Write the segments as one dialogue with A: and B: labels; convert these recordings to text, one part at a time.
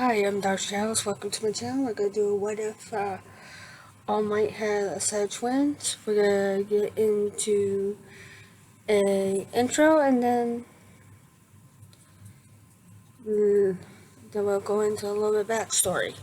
A: Hi, I'm Dr. Alice. Welcome to my channel. We're going to do what if All Might had a set of twins. We're going to get into a intro and then we'll go into a little bit backstory.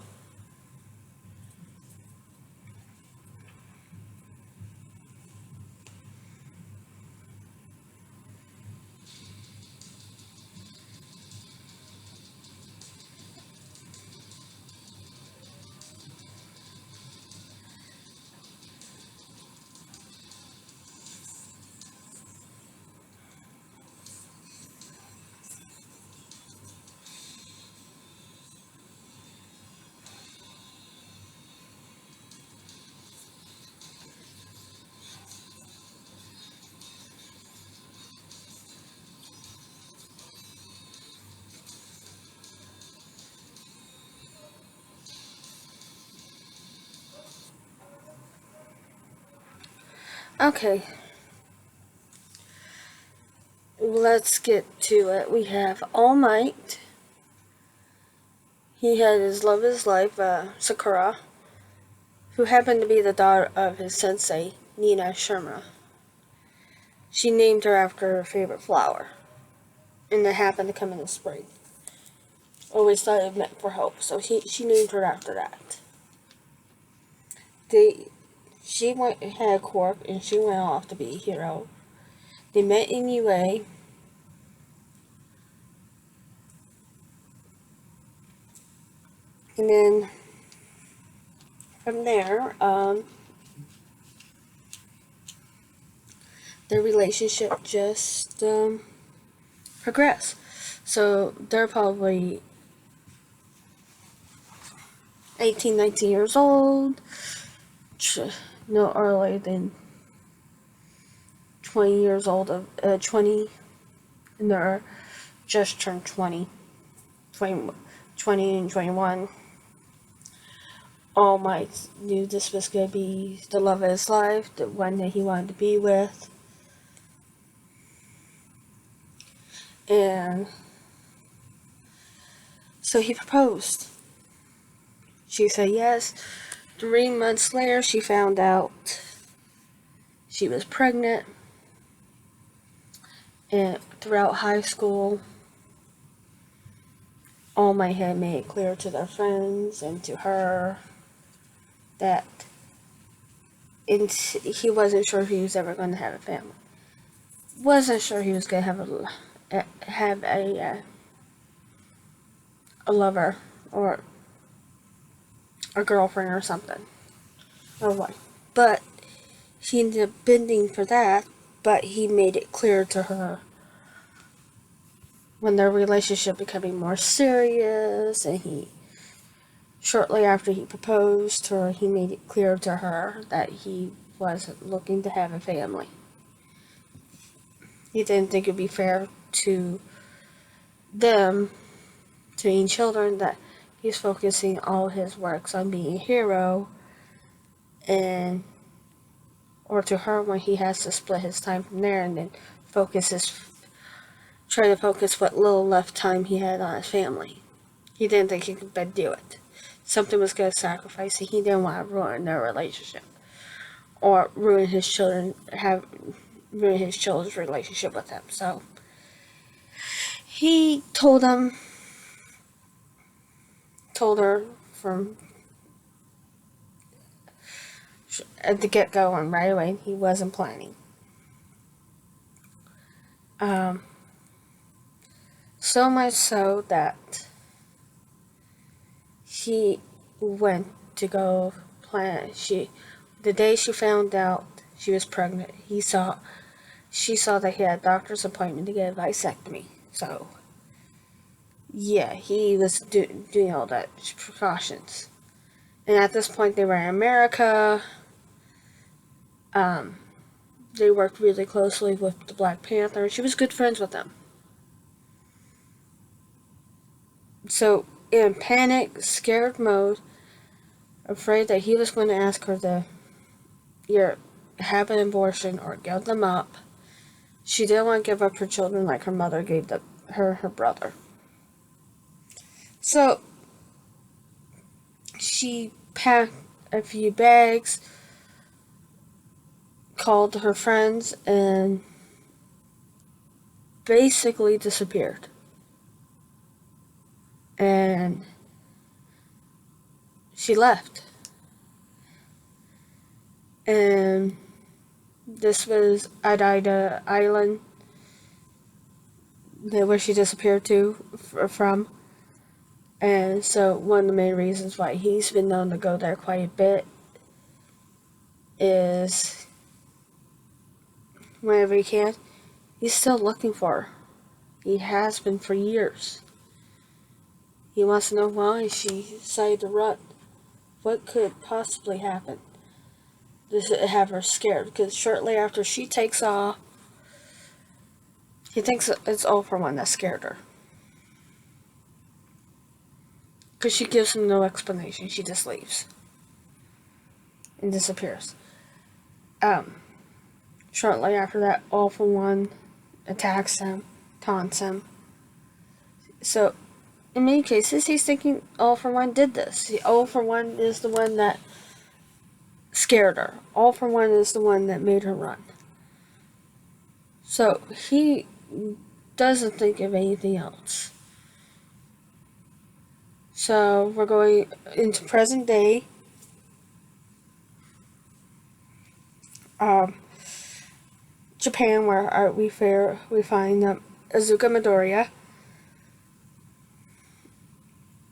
A: Okay, let's get to it. We have All Might. He had his love of his life, Sakura, who happened to be the daughter of his sensei, Nina Sherma. She named her after her favorite flower, and it happened to come in the spring. Always thought it meant for hope, so she named her after that. She had a quirk, and she went off to be a hero. They met in UA. And then from there, their relationship just progressed. So they're probably 18, 19 years old, no earlier than 20 years old, 20, and they're just turned 20 and 21. All Might knew this was going to be the love of his life, the one that he wanted to be with. And so he proposed. She said yes. 3 months later, she found out she was pregnant. And throughout high school, All Might had made it clear to their friends and to her that he wasn't sure if he was ever going to have a family. Wasn't sure he was going to have a lover or a girlfriend or something. Or what. But he ended up bending for that, but he made it clear to her when their relationship becoming more serious, and shortly after he proposed to her, he made it clear to her that he wasn't looking to have a family. He didn't think it would be fair to them, to any children, that he's focusing all his works on being a hero, or to her when he has to split his time from there and then try to focus what little left time he had on his family. He didn't think he could do it. Something was going to sacrifice, and he didn't want to ruin their relationship or ruin his children's relationship with him. So he told her from at the get-go and right away he wasn't planning. So much so that he went to go plan. The day she found out she was pregnant, she saw that he had a doctor's appointment to get a vasectomy. So yeah, he was doing all that precautions. And at this point, they were in America. They worked really closely with the Black Panther. She was good friends with them. So, in panic, scared mode, afraid that he was going to ask her to either have an abortion or give them up, she didn't want to give up her children like her mother gave her brother. So, She packed a few bags, called her friends, and basically disappeared. And she left. And this was Adaida Island, where she disappeared from. And so one of the main reasons why he's been known to go there quite a bit is whenever he can, he's still looking for her. He has been for years. He wants to know why she decided to run. What could possibly happen to have her scared? Because shortly after she takes off, he thinks it's All for One that scared her. Because she gives him no explanation. She just leaves and disappears. Shortly after that, All for One attacks him, taunts him. So, in many cases, he's thinking All for One did this. All for One is the one that scared her. All for One is the one that made her run. So, he doesn't think of anything else. So, we're going into present day. Japan, where we find Azuka Midoriya.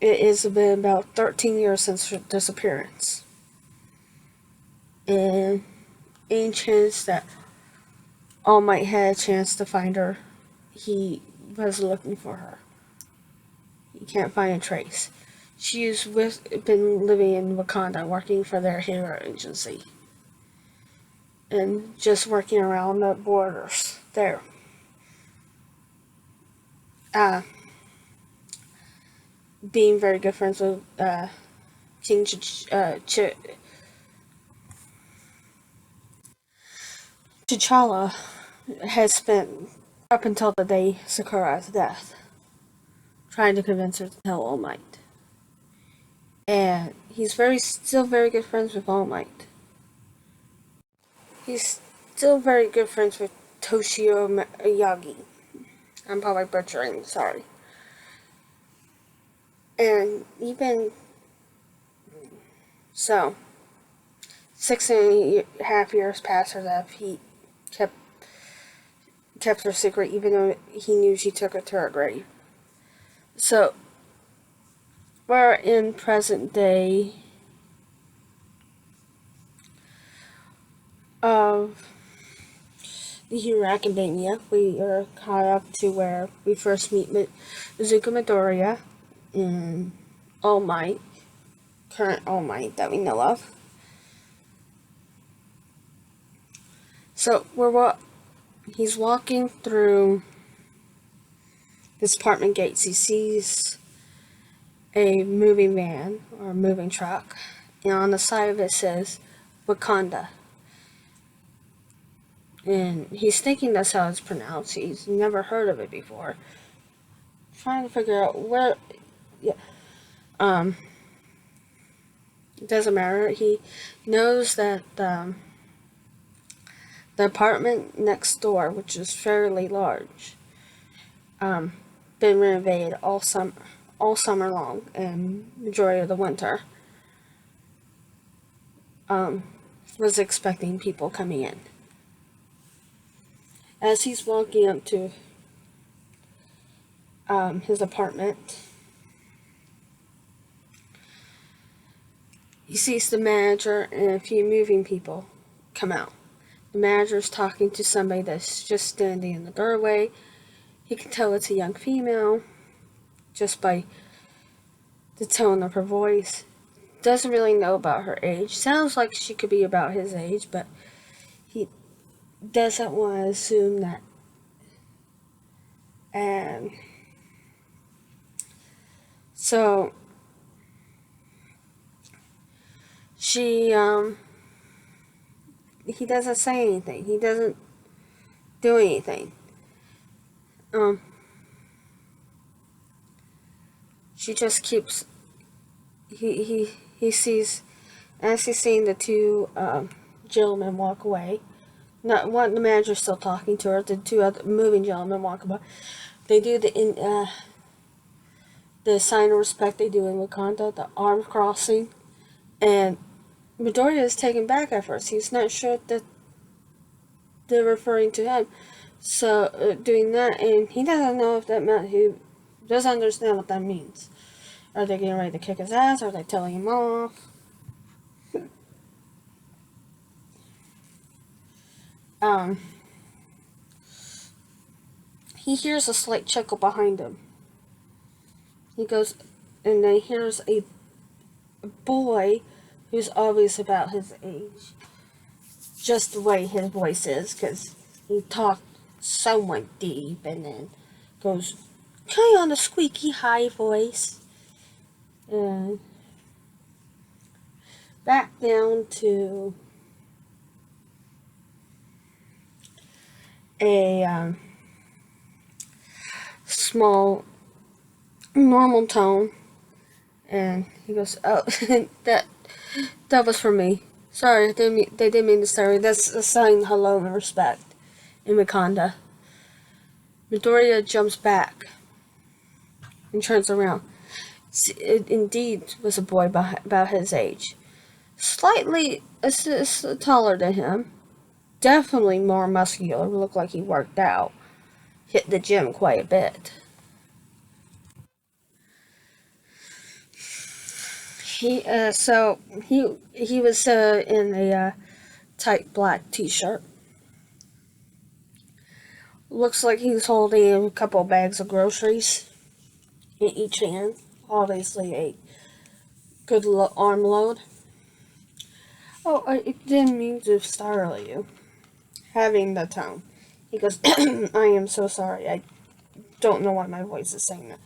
A: It has been about 13 years since her disappearance. And any chance that All Might had a chance to find her, he was looking for her. He can't find a trace. She's been living in Wakanda, working for their hero agency. And just working around the borders there. Being very good friends with King T'Challa has spent up until the day Sakura's death trying to convince her to tell All Might. And he's still very good friends with All Might. He's still very good friends with Toshio Yagi. I'm probably butchering, sorry. And even so, 6.5 years past her death, he kept her secret, even though he knew she took her to her grave. So, we're in present day of the Hero Academia. We are caught up to where we first meet Azuka Midoriya and All Might, current All Might that we know of. So he's walking through his apartment gates. He sees a moving van or a moving truck, and on the side of it says Wakanda. And he's thinking that's how it's pronounced. He's never heard of it before. Trying to figure out where. Yeah. It doesn't matter. He knows that the apartment next door, which is fairly large, been renovated all summer long and majority of the winter. Was expecting people coming in. As he's walking up to his apartment, he sees the manager and a few moving people come out. The manager's talking to somebody that's just standing in the doorway. He can tell it's a young female just by the tone of her voice. Doesn't really know about her age. Sounds like she could be about his age, but he doesn't want to assume that. And so he doesn't say anything. He doesn't do anything. She just keeps. He he sees, as he's seeing the two gentlemen walk away. Not one, the manager's still talking to her. The two other moving gentlemen walk by. They do the sign of respect they do in Wakanda, the arm crossing, and Midoriya is taken back at first. He's not sure that they're referring to him. So doing that, and he doesn't know if that meant he doesn't understand what that means. Are they getting ready to kick his ass? Are they telling him off? Um, he hears a slight chuckle behind him. He goes, and then hears a boy who's always about his age. Just the way his voice is, because he talked somewhat deep and then goes kind of on a squeaky high voice. And back down to a small, normal tone. And he goes, "Oh, that was for me. Sorry, they didn't mean to sorry. That's a sign of hello and respect in Wakanda." Midoriya jumps back and turns around. It indeed was a boy about his age. Slightly taller than him. Definitely more muscular. Looked like he worked out. Hit the gym quite a bit. He was in a tight black t-shirt. Looks like he's holding a couple of bags of groceries in each hand. Obviously a good arm load. Oh, I didn't mean to startle you. Having the tone. He goes, "I am so sorry. I don't know why my voice is saying that."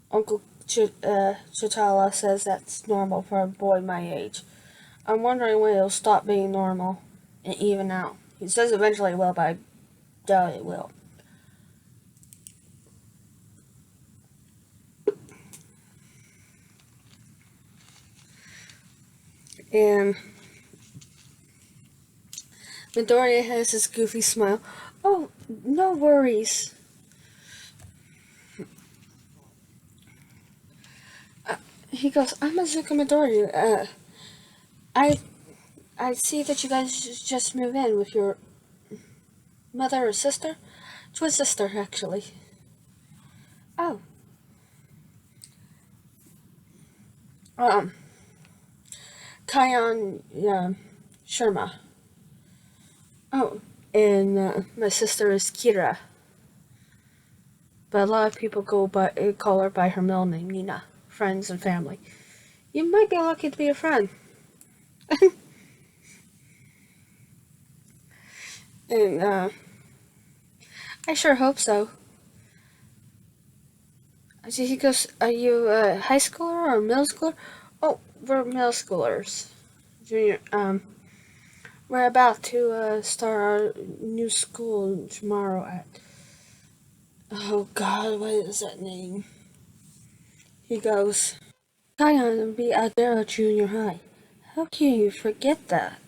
A: Uncle Chitala says that's normal for a boy my age. I'm wondering when it'll stop being normal and even out. He says eventually it will, but I doubt it will. And Midoriya has his goofy smile. "Oh, no worries." He goes, "I'm Azuka Midoriya. I see that you guys just moved in with your mother or sister? Twin sister, actually." "Oh. Kion Sharma." "Oh, and my sister is Kira. But a lot of people call her by her middle name, Nina. Friends and family. You might be lucky to be a friend." And I sure hope so. He goes, "Are you a high schooler or middle schooler?" "Oh, we're middle schoolers. Junior. We're about to start our new school tomorrow at, oh God, what is that name?" He goes, "Kion will be out there at junior high. How can you forget that?"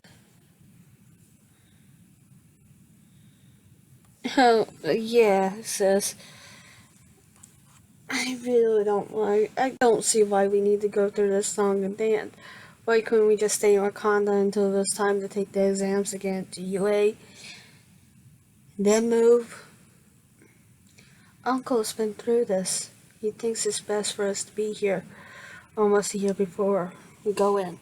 A: "Oh, yeah," says, I don't see why we need to go through this song and dance. Why couldn't we just stay in Wakanda until it was time to take the exams to get to UA? Then move? Uncle's been through this. He thinks it's best for us to be here almost a year before we go in."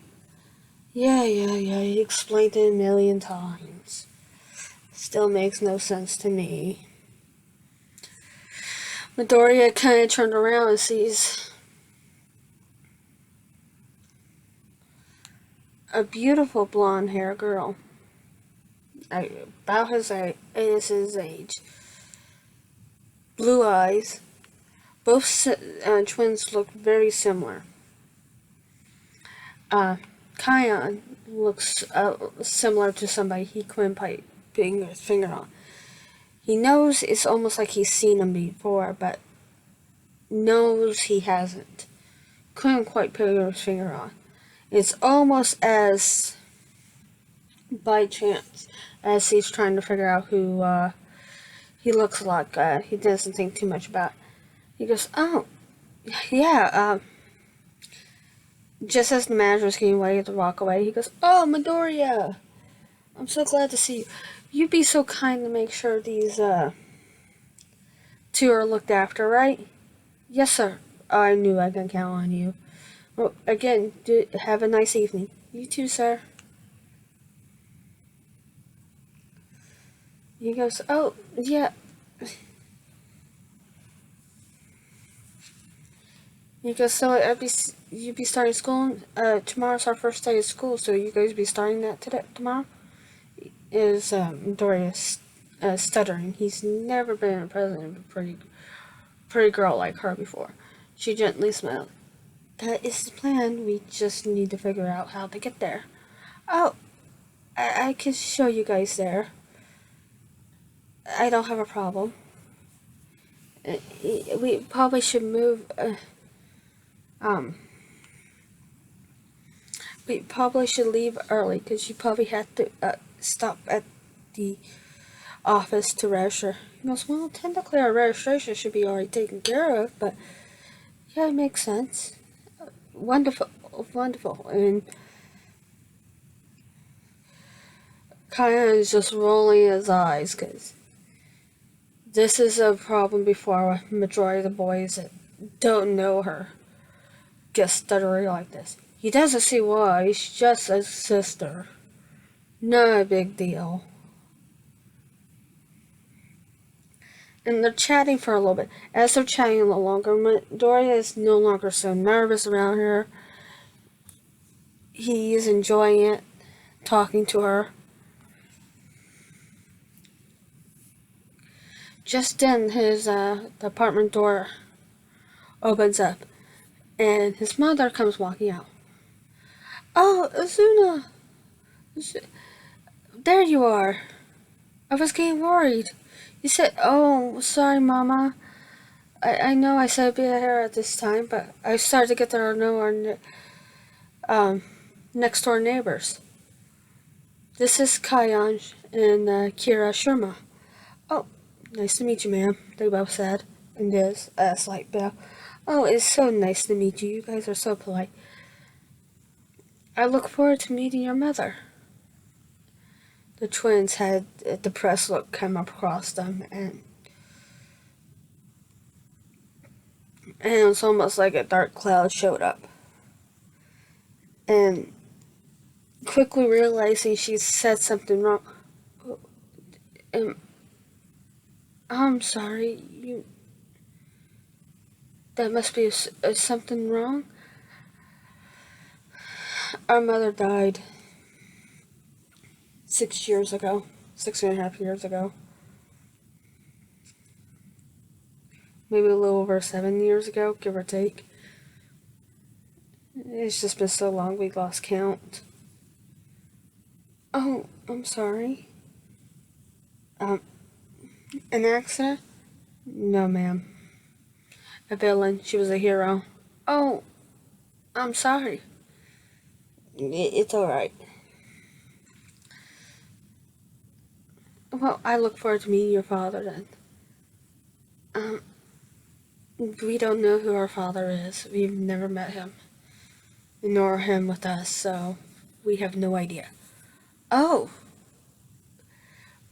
A: Yeah, he explained it a million times. Still makes no sense to me. Midoriya kind of turned around and sees a beautiful blonde-haired girl. About his age. Blue eyes. Both twins look very similar. Kion looks similar to somebody he couldn't put his finger on. He knows it's almost like he's seen him before, but knows he hasn't. couldn't quite put his finger on. It's almost as by chance as he's trying to figure out who he looks like. He doesn't think too much about it. He goes, oh, yeah, just as the manager was getting ready to walk away, he goes, oh, Midoriya, I'm so glad to see you. You'd be so kind to make sure these two are looked after, right? Yes, sir. I knew I could count on you. Well, again, have a nice evening. You too, sir. He goes, oh, yeah. He goes, so you be starting school? Tomorrow's our first day of school, so you guys be starting that tomorrow? Is Dorian stuttering. He's never been in presence of a pretty girl like her before. She gently smiled. That is the plan. We just need to figure out how to get there. Oh, I can show you guys there. I don't have a problem. We probably should move. We probably should leave early because you probably have to stop at the office to register. He goes, well, technically our registration should be already taken care of, but yeah, it makes sense. Wonderful, wonderful. And Kaya is just rolling his eyes because this is a problem before a majority of the boys that don't know her get stuttery like this. He doesn't see why. She's just a sister. Not a big deal. And they're chatting for a little bit. As they're chatting a little longer, Midoriya is no longer so nervous around her. He is enjoying it, talking to her. Just then, his the apartment door opens up, and his mother comes walking out. Oh, Azuna! There you are. I was getting worried. You said, oh, sorry, Mama. I know I said be here at this time, but I started to get to know our next door neighbors. This is Kayan and Kira Sharma. Oh, nice to meet you, ma'am, they both said, and there's a slight bow. Oh, it's so nice to meet you. You guys are so polite. I look forward to meeting your mother. The twins had a depressed look come across them, and it was almost like a dark cloud showed up. And quickly realizing she said something wrong, I'm sorry, that must be something wrong. Our mother died 6 years ago, 6.5 years ago. Maybe a little over 7 years ago, give or take. It's just been so long we lost count. Oh, I'm sorry. An accident? No, ma'am. A villain. She was a hero. Oh, I'm sorry. It's alright. Well, I look forward to meeting your father then. We don't know who our father is. We've never met him. Nor him with us, so we have no idea. Oh!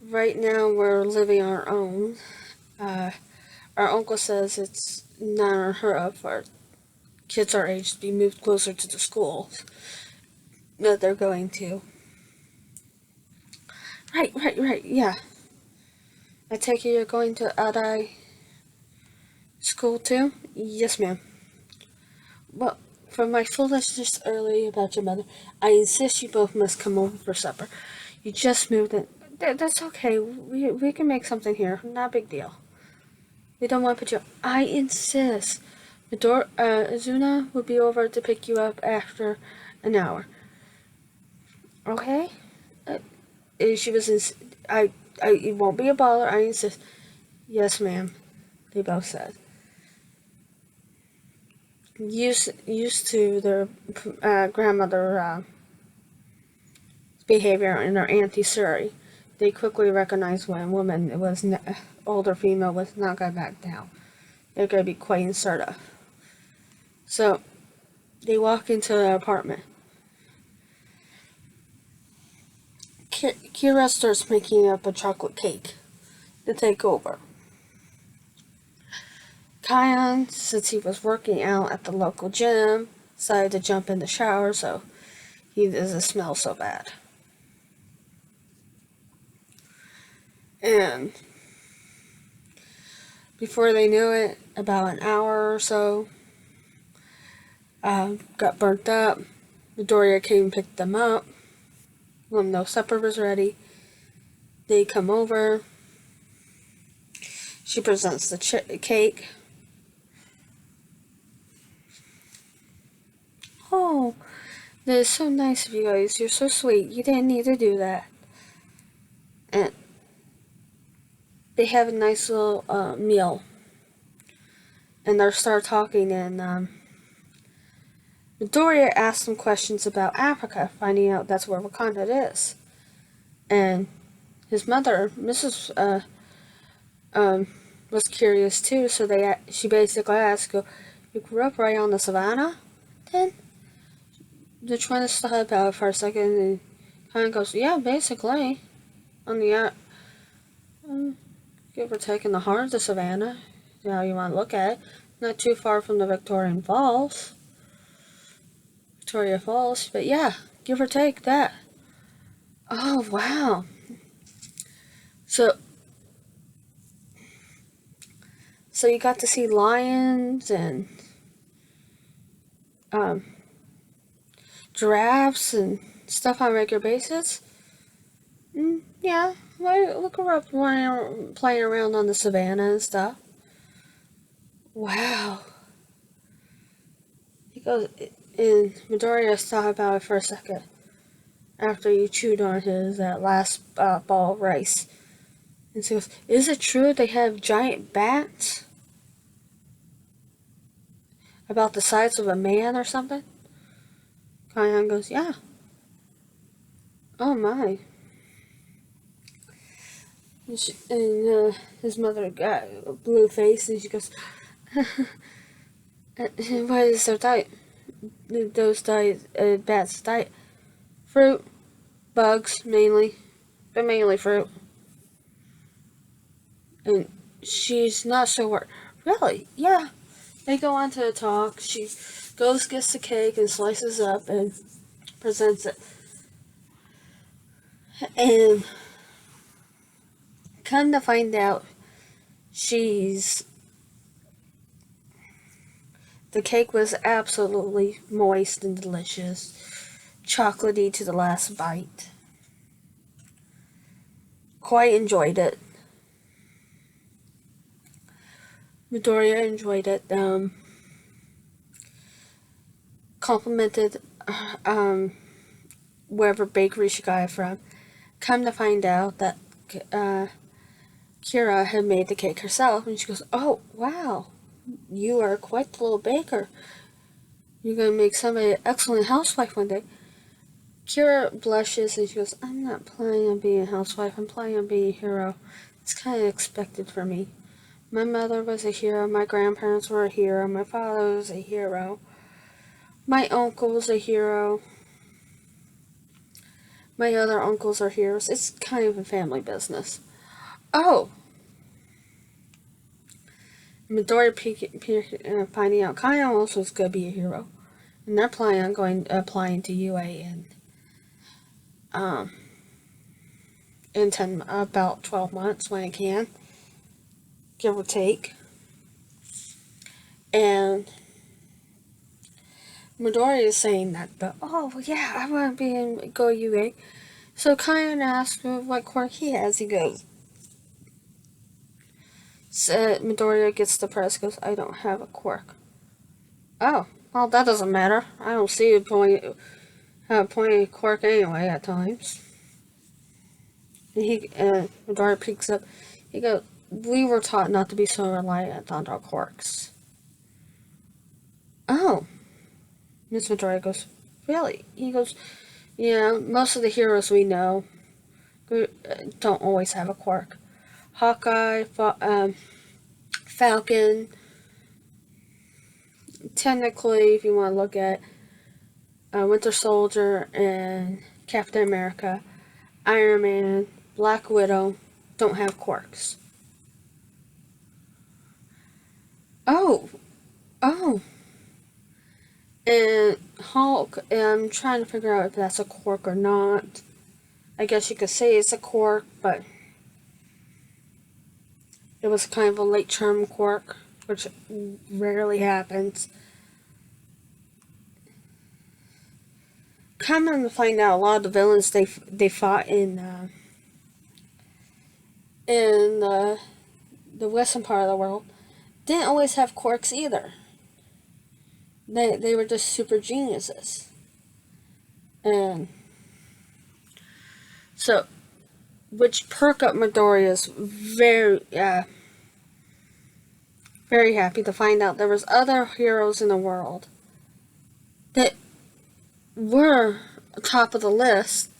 A: Right now we're living on our own. Our uncle says it's not unheard of for kids our age to be moved closer to the schools that they're going to. Right, yeah. I take it you're going to Adai school too? Yes, ma'am. Well, for my foolishness earlier about your mother, I insist you both must come over for supper. You just moved in. That's okay. We can make something here. Not a big deal. We don't want to put you. I insist. Azuna will be over to pick you up after an hour. Okay? She was. It won't be a bother. I insist. Yes, ma'am. They both said. used to their grandmother behavior in their Auntie Surrey, they quickly recognized when a woman was older female was not going to back down. They're going to be quite assertive. So they walk into the apartment. Kira starts making up a chocolate cake to take over. Kion, since he was working out at the local gym, decided to jump in the shower so he doesn't smell so bad. And before they knew it, about an hour or so, got burnt up. Midoriya came and picked them up. When no supper was ready, they come over. She presents the cake. Oh, that is so nice of you guys. You're so sweet. You didn't need to do that. And they have a nice little meal. And they start talking, and Midoriya asks some questions about Africa, finding out that's where Wakanda is. And his mother, Mrs. Was curious too, so she basically asked, "You grew up right on the savannah, then?" They're trying to stop out for a second, and kind of goes, "Yeah, basically, on the give or take in the heart of the savannah, how you want to look at it. Not too far from the Victoria Falls, but yeah, give or take that." Oh wow! So you got to see lions and giraffes and stuff on a regular basis. Yeah, I grew up playing around on the savannah and stuff. Wow. He goes, and Midoriya thought about it for a second after he chewed on his last ball of rice. And he goes, "Is it true they have giant bats? About the size of a man or something?" Kion goes, "Yeah." Oh my. And his mother got a blue face, and she goes, "What is their diet? Those bats' diet? Fruit, bugs, mainly. But mainly fruit." And she's not so worried. "Really? Yeah." They go on to talk. She goes, gets the cake, and slices up and presents it. And come to find out, the cake was absolutely moist and delicious. Chocolatey to the last bite. Quite enjoyed it. Midoriya enjoyed it. Complimented wherever bakery she got it from. Come to find out that Kira had made the cake herself, and she goes, "Oh, wow, you are quite the little baker. You're going to make somebody an excellent housewife one day." Kira blushes, and she goes, "I'm not planning on being a housewife. I'm planning on being a hero. It's kind of expected for me. My mother was a hero. My grandparents were a hero. My father was a hero. My uncle was a hero. My other uncles are heroes. It's kind of a family business." Oh! Midoriya finding out Kion also is going to be a hero. And they're planning on applying to UA in about 12 months when it can, give or take. And Midoriya is saying that, but oh yeah, I want to go UA. So Kion asks what quirk he has. He goes, Midoriya gets depressed, goes, "I don't have a quirk." Oh, well, that doesn't matter. I don't see a point of quirk anyway at times. And Midoriya picks up. He goes, "We were taught not to be so reliant on our quirks." oh, Miss Midoriya goes, really? He goes, yeah, most of the heroes we know don't always have a quirk. Hawkeye, Falcon, technically, if you want to look at Winter Soldier and Captain America, Iron Man, Black Widow don't have quirks. Oh, oh. And Hulk, I'm trying to figure out if that's a quirk or not. I guess you could say it's a quirk, but it was kind of a late term quirk, which rarely happens. Coming to find out, a lot of the villains they fought in the western part of the world didn't always have quirks either. They were just super geniuses. And so, which perked up Midoriya's very happy to find out there was other heroes in the world that were top of the list.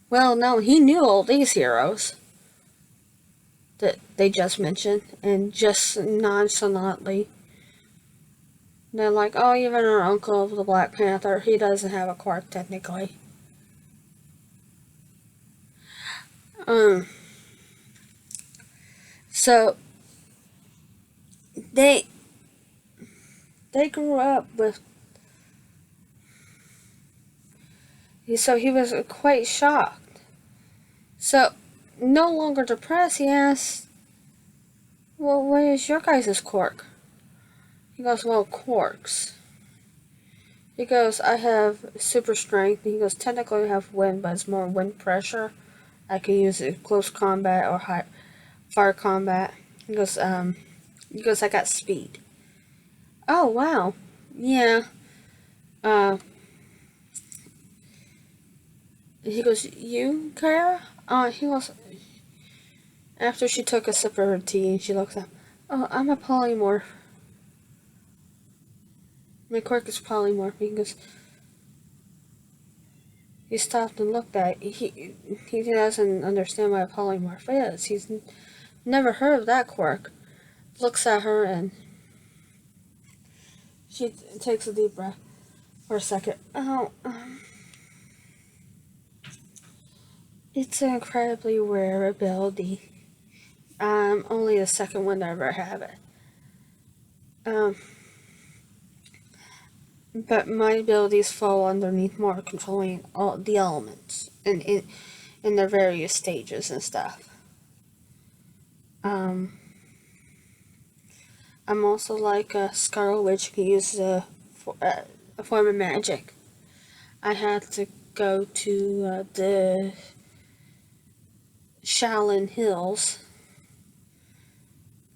A: Well, no, he knew all these heroes that they just mentioned, and just nonchalantly, they're like, oh, even our uncle of the Black Panther, he doesn't have a quirk technically. Um, so they grew up with. So he was quite shocked. So, no longer depressed, he asked, well, what is your guys' quirk? He goes, well, quirks. He goes, I have super strength. He goes, technically I have wind, but it's more wind pressure. I can use it in close combat or high fire combat. He goes, I got speed. Oh, wow. Yeah. He goes, you, Kara? He goes, after she took a sip of her tea and she looks up, oh, I'm a polymorph. My quirk is polymorph. He goes, he stopped and looked at it. He doesn't understand what a polymorph is. He's never heard of that quirk. Looks at her and she takes a deep breath for a second. Oh, it's an incredibly rare ability. Only the second one to ever have it. But my abilities fall underneath more controlling all the elements in their various stages and stuff. I'm also like a Scarlet Witch who uses a form of magic. I had to go to the Shaolin Hills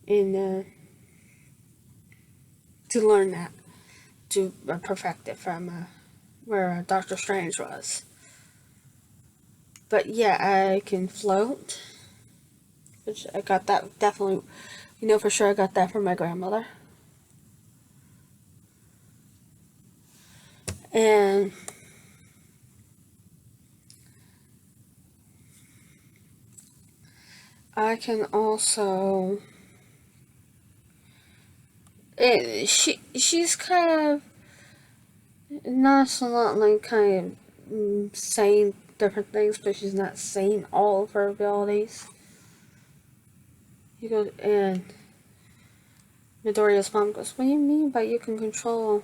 A: in to learn that, to perfect it from where Doctor Strange was. But yeah, I can float, which I got that definitely, for sure I got that from my grandmother. And I can also, she's kind of nonchalantly kind of saying different things, but she's not saying all of her abilities. He goes, and Midoriya's mom goes, what do you mean by you can control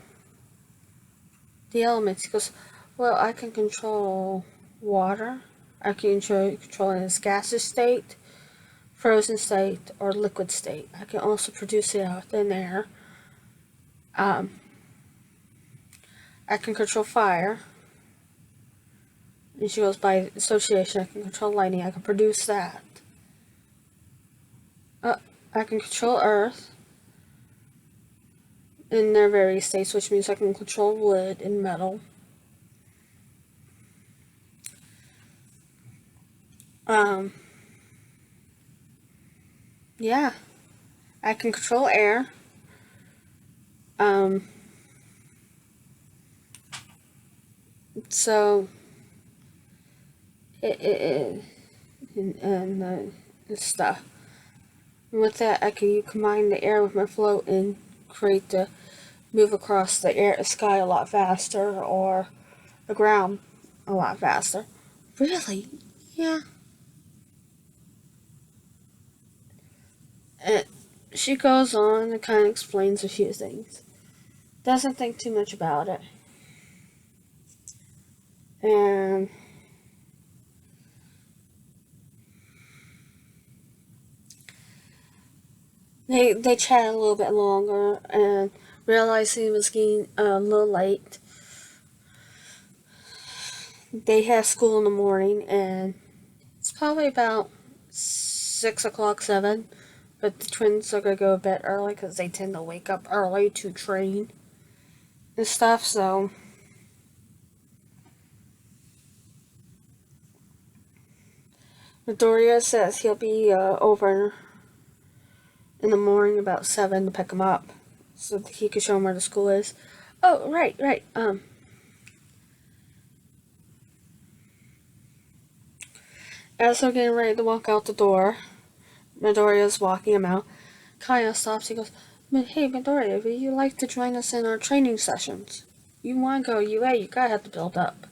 A: the elements? He goes, well, I can control water. I can control it in its gaseous state, frozen state, or liquid state. I can also produce it out in air. I can control fire. And she goes, by association, I can control lightning. I can produce that. I can control earth in their various states, which means I can control wood and metal. Yeah. I can control air. So, and stuff. And with that, I can combine the air with my float and create the move across the air, sky a lot faster, or the ground a lot faster. Really? Yeah. And she goes on and kind of explains a few things. Doesn't think too much about it. And they chat a little bit longer and realize he was getting a little late. They have school in the morning, and it's probably about 6 o'clock, 7. But the twins are gonna go to bed early because they tend to wake up early to train and stuff. So Midoriya says he'll be over in the morning about 7 to pick him up, so that he can show him where the school is. Oh, right, right. As they're getting ready to walk out the door, Midoriya's walking him out. Kaya stops. He goes, "Hey, Midoriya, would you like to join us in our training sessions? You want to go UA, you gotta have to build up."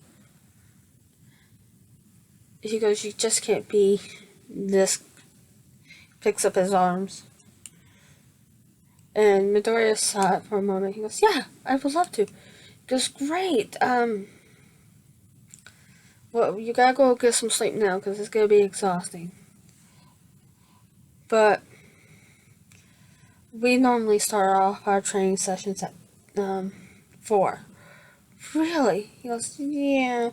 A: He goes, "You just can't be this." Picks up his arms. And Midoriya saw it for a moment. He goes, "Yeah, I would love to." He goes, "Great. Well, you gotta go get some sleep now because it's gonna be exhausting. But we normally start off our training sessions at 4. Really?" He goes, "Yeah.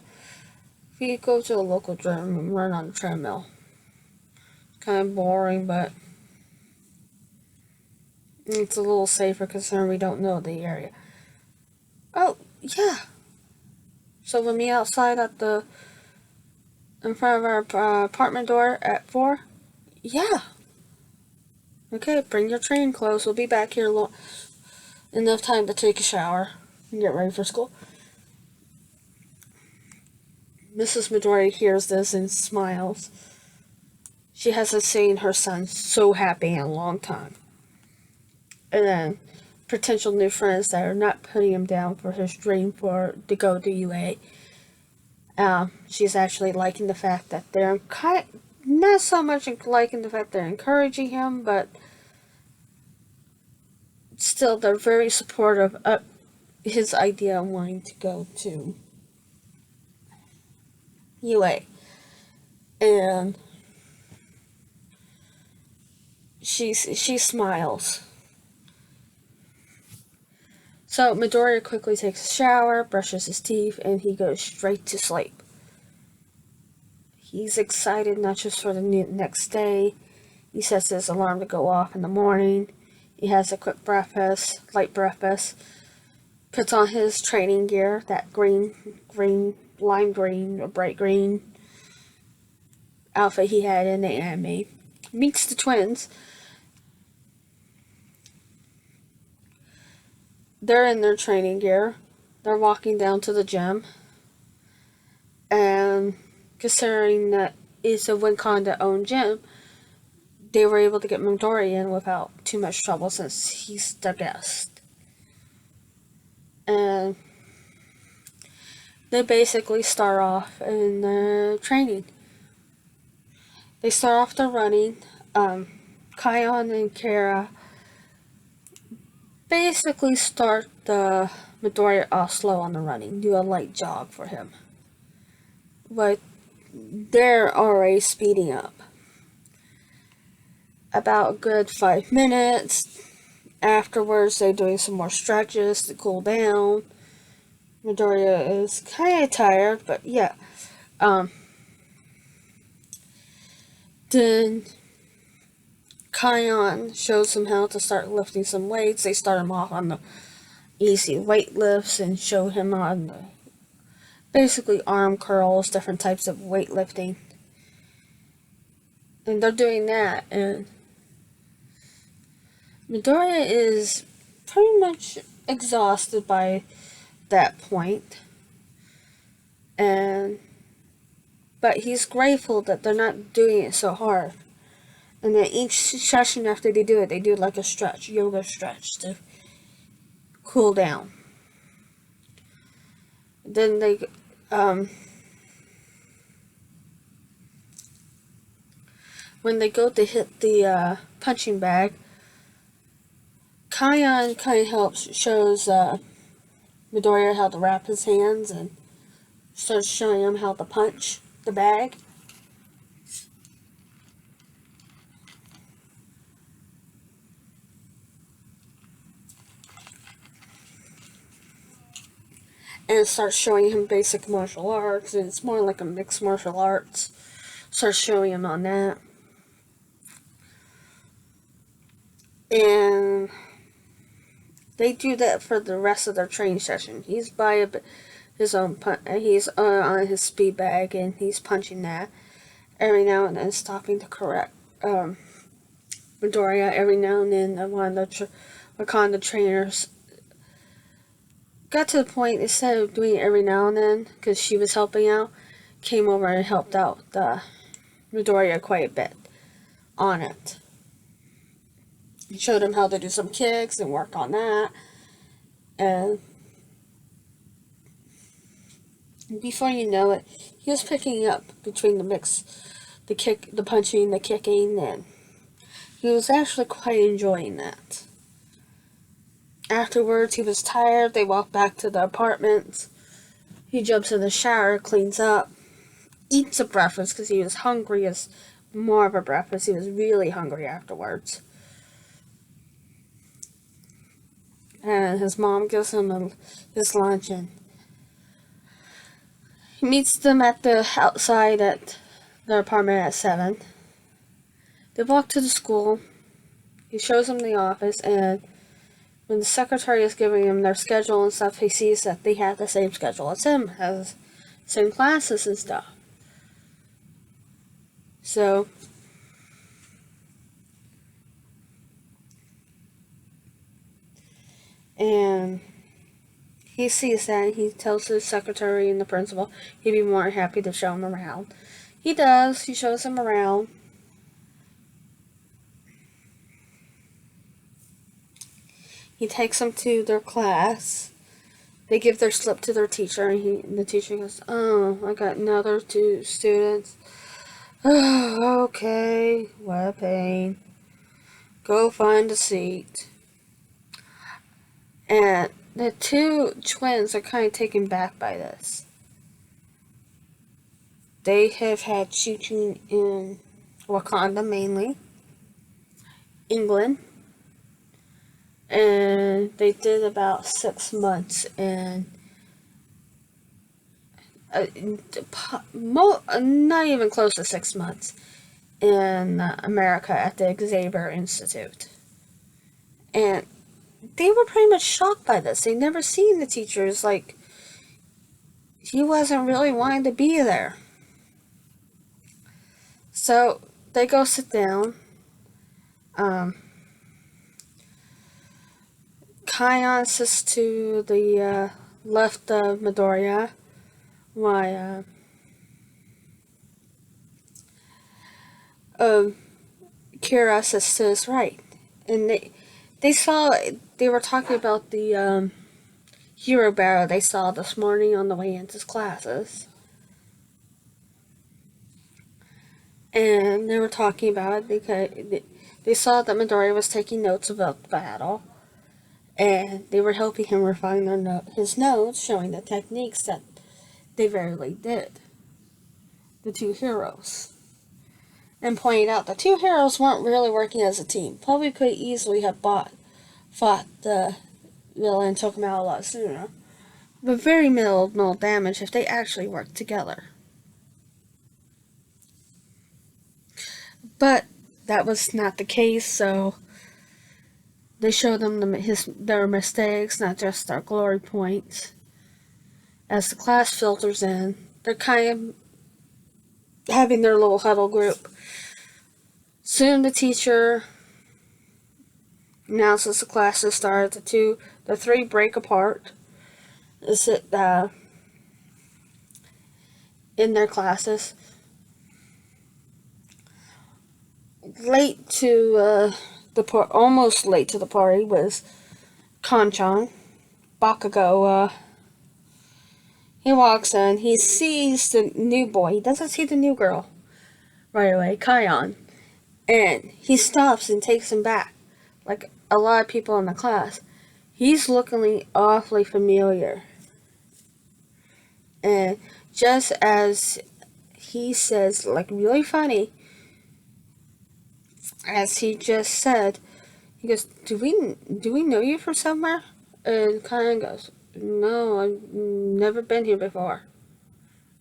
A: We go to a local gym and run on a treadmill. Kind of boring, but it's a little safer considering we don't know the area." "Oh, yeah. So we'll meet outside in front of our apartment door at 4? "Yeah." "Okay, bring your training clothes. We'll be back here enough time to take a shower and get ready for school." Mrs. Midori hears this and smiles. She hasn't seen her son so happy in a long time. And then potential new friends that are not putting him down for his dream to go to UA. She's actually liking the fact that they're not so much liking the fact they're encouraging him, but still they're very supportive of his idea of wanting to go to UA. And she smiles. So Midoriya quickly takes a shower, brushes his teeth, and he goes straight to sleep. He's excited not just for the next day. He sets his alarm to go off in the morning. He has a quick breakfast, light breakfast, puts on his training gear, that lime green, or bright green outfit he had in the anime. Meets the twins. They're in their training gear. They're walking down to the gym. And considering that it's a Winconda-owned gym, they were able to get Midoriya in without too much trouble since he's the guest. And they basically start off in the training. They start off the running. Kion and Kara basically start the Midoriya off slow on the running, do a light jog for him. But they're already speeding up. About a good 5 minutes. Afterwards, they're doing some more stretches to cool down. Midoriya is kind of tired, but yeah. Then Kion shows him how to start lifting some weights. They start him off on the easy weight lifts and show him on the basically arm curls, different types of weightlifting. And they're doing that, and Midoriya is pretty much exhausted by that point. and but he's grateful that they're not doing it so hard. And then each session after they do it, they do like a stretch, yoga stretch to cool down. Then they when they go to hit the punching bag, Kion kind of shows Midoriya how to wrap his hands and starts showing him how to punch the bag. And it starts showing him basic martial arts, and it's more like a mixed martial arts. Starts showing him on that. And they do that for the rest of their training session. He's by his own he's on his speed bag, and he's punching that every now and then, stopping to correct Midoriya. Every now and then, one of the Wakanda trainers got to the point, instead of doing it every now and then, because she was helping out, came over and helped out Midoriya quite a bit on it. He showed him how to do some kicks and work on that. And before you know it, he was picking up between the mix, the punching, the kicking, and he was actually quite enjoying that. Afterwards, he was tired. They walked back to the apartment. He jumps in the shower, cleans up, eats a breakfast because he was hungry as more of a breakfast. He was really hungry afterwards. And his mom gives him his lunch, and he meets them at the outside at their apartment at 7. They walk to the school. He shows them the office, and when the secretary is giving him their schedule and stuff, he sees that they have the same schedule as him, has same classes and stuff. So and he sees that, and he tells the secretary and the principal he'd be more happy to show him around. He does. He shows him around. He takes them to their class. They give their slip to their teacher, and the teacher goes, "Oh, I got another 2 students. Oh, okay, what a pain. Go find a seat." And the 2 twins are kind of taken back by this. They have had teaching in Wakanda mainly, England, and they did about 6 months in not even close to 6 months in America at the Xavier Institute. And they were pretty much shocked by this. They never seen the teachers, like, he wasn't really wanting to be there. So they go sit down. Kion sits to the left of Midoriya, while Kira sits to his right. And they were talking about the hero barrel they saw this morning on the way into classes. And they were talking about it because they saw that Midoriya was taking notes about the battle. And they were helping him refine his notes, showing the techniques that they rarely did. The 2 heroes. And pointed out the 2 heroes weren't really working as a team. Probably could easily have fought the villain and took him out a lot sooner. But very minimal damage if they actually worked together. But that was not the case, so they show them their mistakes, not just their glory points. As the class filters in, they're kind of having their little huddle group. Soon the teacher announces the class has started. The 3 break apart. in their classes. Late to almost late to the party was Kanchan. Bakugo, he walks in, he sees the new boy. He doesn't see the new girl right away, Kion. And he stops and takes him back. Like a lot of people in the class. He's looking awfully familiar. And just as he says, like really funny, as he just said, he goes, do we know you from somewhere? And Kion goes, no, I've never been here before.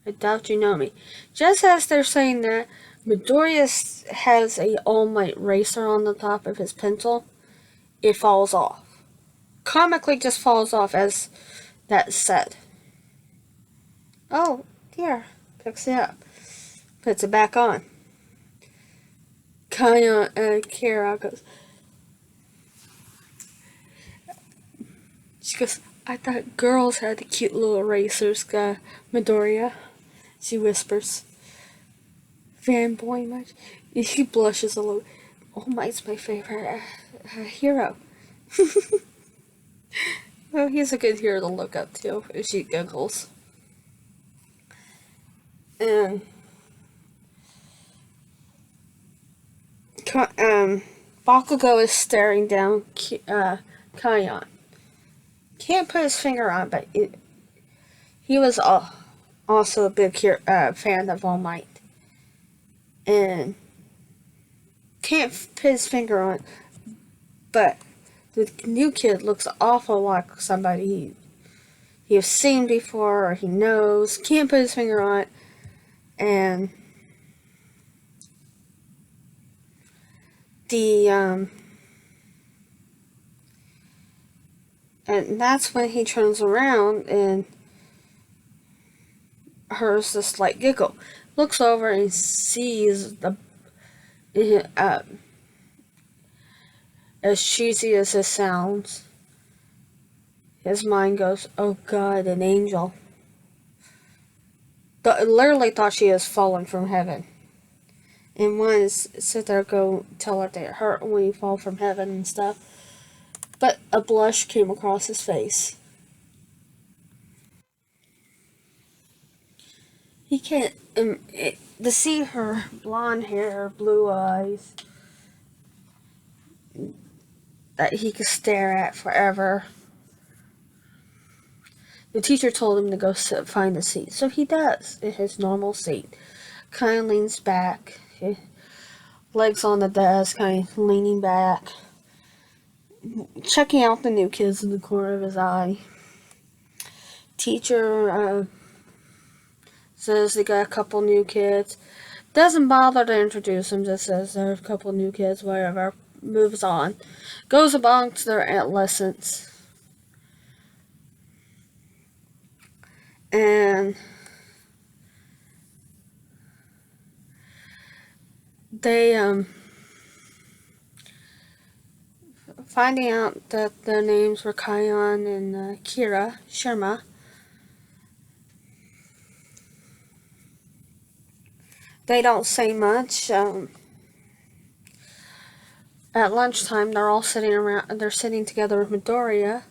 A: I doubt you know me. Just as they're saying that, Midoriya has a All Might eraser on the top of his pencil. It falls off. Comically just falls off as that said. Oh, dear. Picks it up. Puts it back on. Kaya and Kira goes, she goes, I thought girls had the cute little erasers, Midoriya. She whispers. Fanboy much? And she blushes a little. All Might's my favorite hero. Well, he's a good hero to look up to. She giggles. And Bakugo is staring down Kion. Can't put his finger on, but he was also a big fan of All Might. And can't put his finger on, but the new kid looks awful like somebody he has seen before or he knows. Can't put his finger on it. And and that's when he turns around and hears this slight giggle. Looks over and sees as cheesy as it sounds, his mind goes, oh God, an angel. Literally thought she has fallen from heaven. And wanted to sit there go tell her that it hurt when you fall from heaven and stuff. But a blush came across his face. He can't, to see her blonde hair, blue eyes, that he could stare at forever. The teacher told him to go find a seat, so he does, in his normal seat. Kind of leans back, legs on the desk, kind of leaning back, checking out the new kids in the corner of his eye. Teacher says they got a couple new kids. Doesn't bother to introduce them, just says there are a couple new kids, whatever. Moves on. Goes amongst their adolescents. And they, finding out that their names were Kion and Kira Sharma, they don't say much. At lunchtime, they're all sitting around. They're sitting together with Midoriya,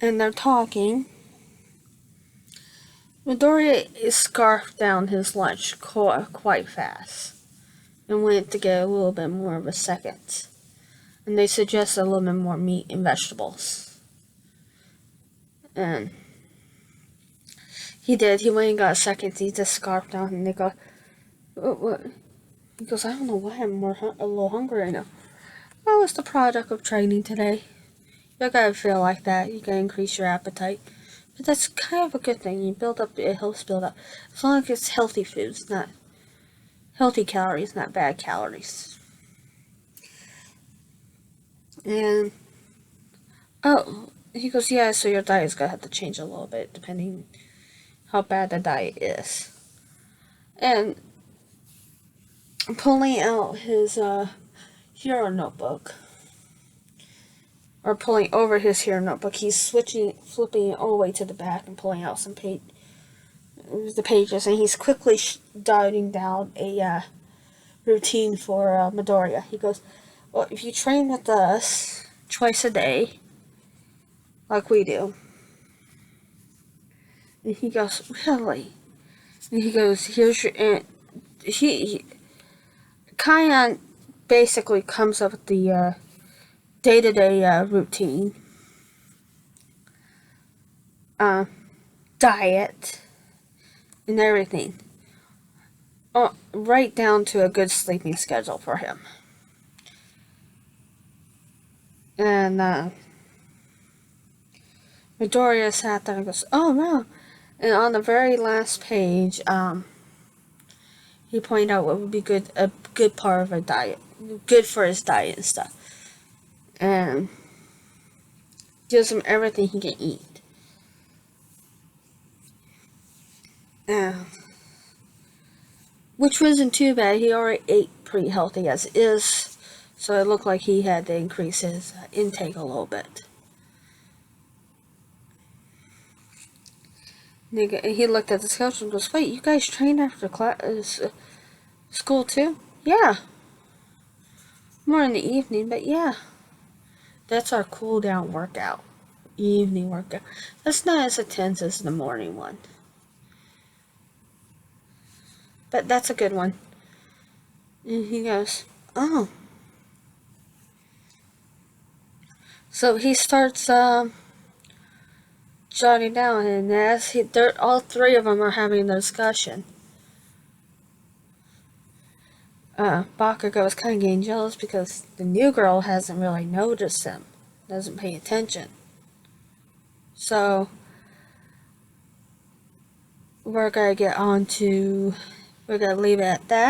A: and they're talking. Midoriya is scarfed down his lunch quite fast, and went to get a little bit more of a second. And they suggest a little bit more meat and vegetables. And he did. He went and got a second. He just scarfed down, and they go, what? He goes, I don't know why I'm a little hungry right now. Oh, it's the product of training today. You gotta feel like that. You gotta increase your appetite. But that's kind of a good thing. You build up, it helps build up. As long as it's healthy foods, not healthy calories, not bad calories. And, oh, he goes, yeah, so your diet's gonna have to change a little bit depending how bad the diet is. And pulling out his hero notebook, or pulling over his hero notebook. He's flipping it all the way to the back and pulling out the pages, and he's quickly jotting down a routine for Midoriya. He goes, well, if you train with us twice a day, like we do. And he goes, really? And he goes, here's your... And he Kion basically comes up with the day-to-day routine. Diet. And everything. Right down to a good sleeping schedule for him. And Midoriya sat there and goes, oh no. And on the very last page, he pointed out what would be a good part of a diet. Good for his diet and stuff. And gives him everything he can eat. Which wasn't too bad. He already ate pretty healthy as is. So it looked like he had to increase his intake a little bit. He looked at the schedule and goes, wait, you guys train after school too? Yeah. More in the evening, but yeah. That's our cool down workout. Evening workout. That's not as intense as the morning one. But that's a good one. And he goes, oh. So he starts jotting down, and as all three of them are having a discussion. Bakugo is kind of getting jealous because the new girl hasn't really noticed him, doesn't pay attention. So we're gonna leave it at that.